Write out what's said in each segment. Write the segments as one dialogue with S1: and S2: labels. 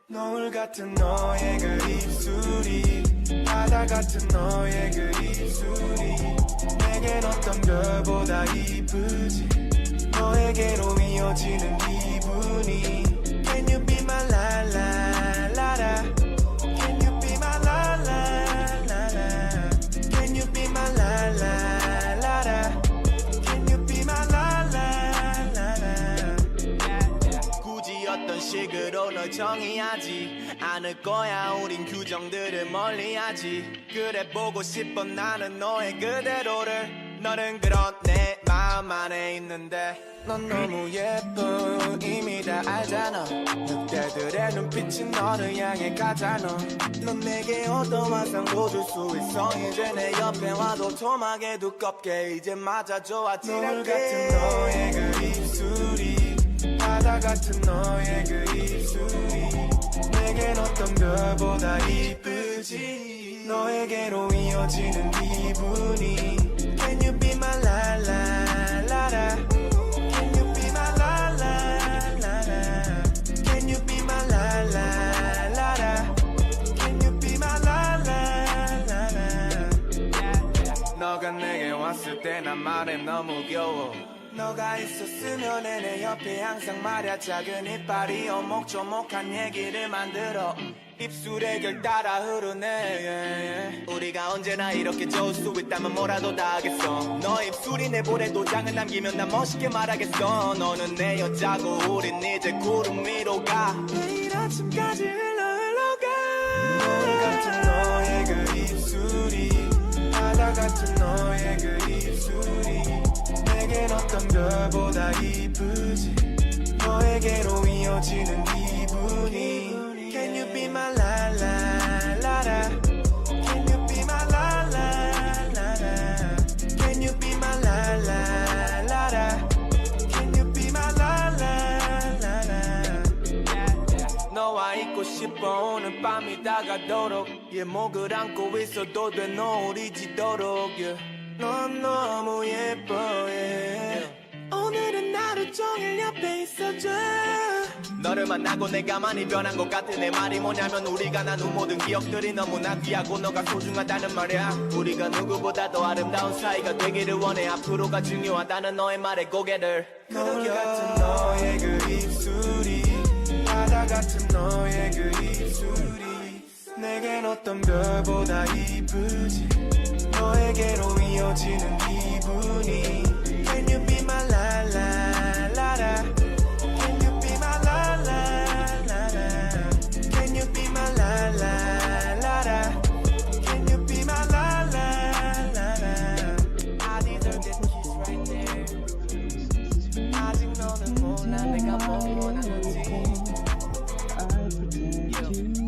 S1: 노을 같은 너의 그 입술이 바다 같은 너의 그 입술이 내겐 어떤 별보다 이쁘지 너에게로 이어지는 기분이 Can you be my la la la la Can you be my la la la la Can you be my la la la la Can you be my la la la la 굳이 어떤 식으로 널 정의하지 않을 거야 우린 규정들을 멀리하지 그래 보고 싶어 나는 너의 그대로를 너는 그런 내 마음 안에 있는데 넌 너무 예뻐 이미 다 알잖아 늑대들의 눈빛이 너를 향해 가잖아 넌 내게 어떤 환상도 줄 수 있어 이제 내 옆에 와도 토막에 두껍게 이제 맞아줘 아찔하게 노을 같은 너의 그 입술이 바다 같은 너의 그 입술이 내겐 어떤 별보다 이쁘지 너에게로 이어지는 기분이 Can you be my la la la la Can you be my la la la la Can you be my la la la la Can you be my la la la la 너가 내게 왔을 때 난 말해 너무 귀여워 너가 있었으면 내 옆에 항상 말야 작은 이빨이 오목조목한 얘기를 만들어 입술에 결 따라 흐르네 우리가 언제나 이렇게 좋을 수 있다면 뭐라도 다 하겠어 너 입술이 내 볼에 도장을 남기면 난 멋있게 말하겠어 너는 내 여자고 우린 이제 구름 위로 가 내일 아침까지 흘러가 노을 같은 너의 그 입술이 바다 같은 너의 그 입술이 내겐 어떤 별보다 이쁘지 너에게로 이어지는 기분이 Can you be my la la la la Can you be my la la la la Can you be my la la la la Can you be my la la la la 너와 있고 싶어 오늘 밤이 다가도록 목을 안고 있어도 돼 노을이 지도록 넌 너무 예뻐 오늘은 하루 종일 옆에 있어줘 너를 만나고 내가 많이 변한 것 같아 내 말이 뭐냐면 우리가 나눈 모든 기억들이 너무나 귀하고 너가 소중하다는 말이야 우리가 누구보다도 아름다운 사이가 되기를 원해 앞으로가 중요하다는 너의 말에 고개를 노을 같은 너의 그 입술이 바다 같은 너의 그 입술이 내겐 어떤 별보다 이쁘지 너에게로 이어지는 기분이 Can you be my la la la la Can you be my la la la la Can you be my la la la la Can you be my la la la la I deserve this kiss right there 아직 너는 몰라 내가 뭘 원하는지 I pretend you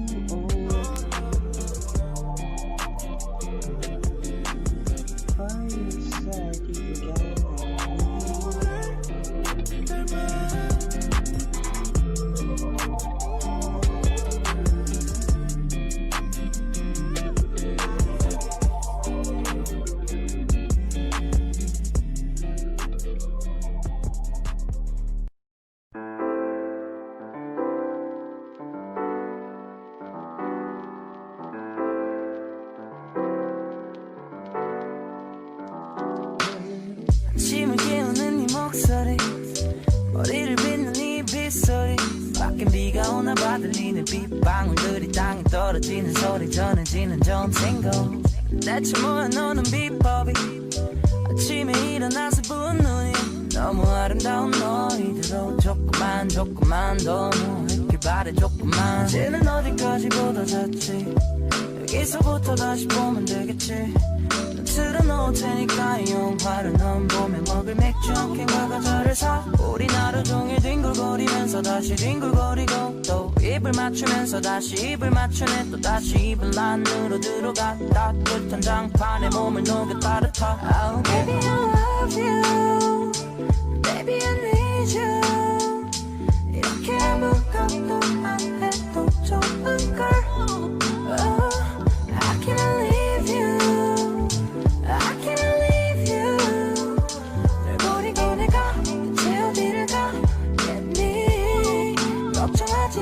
S2: 아침을 깨우는 네 목소리 머리를 빗는 네 빗소리 밖엔 비가 오나 봐 들리는 빗방울들이 땅에 떨어지는 소리 전해지는 전생고 대체 뭐야 너는 비법이 아침에 일어나서 부은 눈이 너무 아름다운 너희들로 조금만 더 누워있길 바래 조금만 이제는 어디까지 보다 잤지 여기서부터 다시 보면 되겠지 틀어놓을 테니까 이 영화를 넌 보며 먹을 맥주 한 캔과 과자를 사 우린 하루 종일 뒹굴거리면서 다시 뒹굴거리고 또 입을 맞추면서 다시 입을 맞추네 또 다시 입을 안으로 들어가 따뜻한 장판에 몸을 녹여 따뜻하 Oh baby I love you Baby I need you 이렇게 아무것도 안 해도 좋은 걸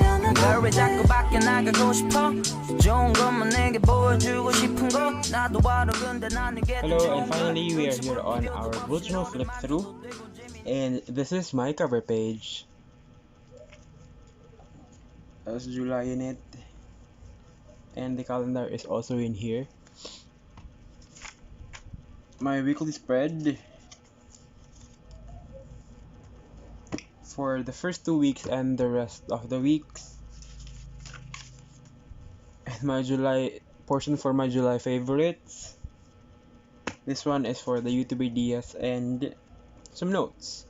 S2: 널 왜 자꾸 밖에 나가고 싶어 좋은 것만 내게 보여주고 싶은 거 나도 알아 근데 난 이게
S3: Hello, and finally we are here on our virtual flip through, and this is my cover page. That's July in it, and the calendar is also in here. My weekly spread for the first 2 weeks and the rest of the weeks, and my July portion for my July favorites. This one is for the YouTube ideas and some notes.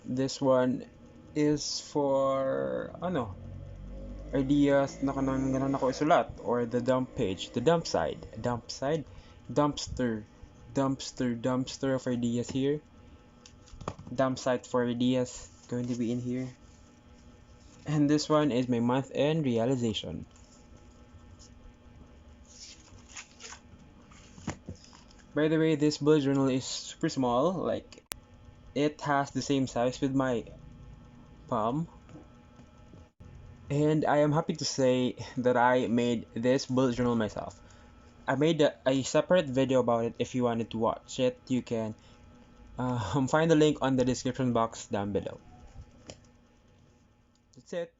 S3: This one is for ideas na kanang ganun ako isulat, or the dump page, the dump side, dumpster of ideas here. Dump site for ideas going to be in here. And this one is my month end realization. By the way, this bullet journal is super small, like it has the same size with my palm. And I am happy to say that I made this bullet journal myself. I made a separate video about it. If you wanted to watch it, you can find the link on the description box down below. That's it.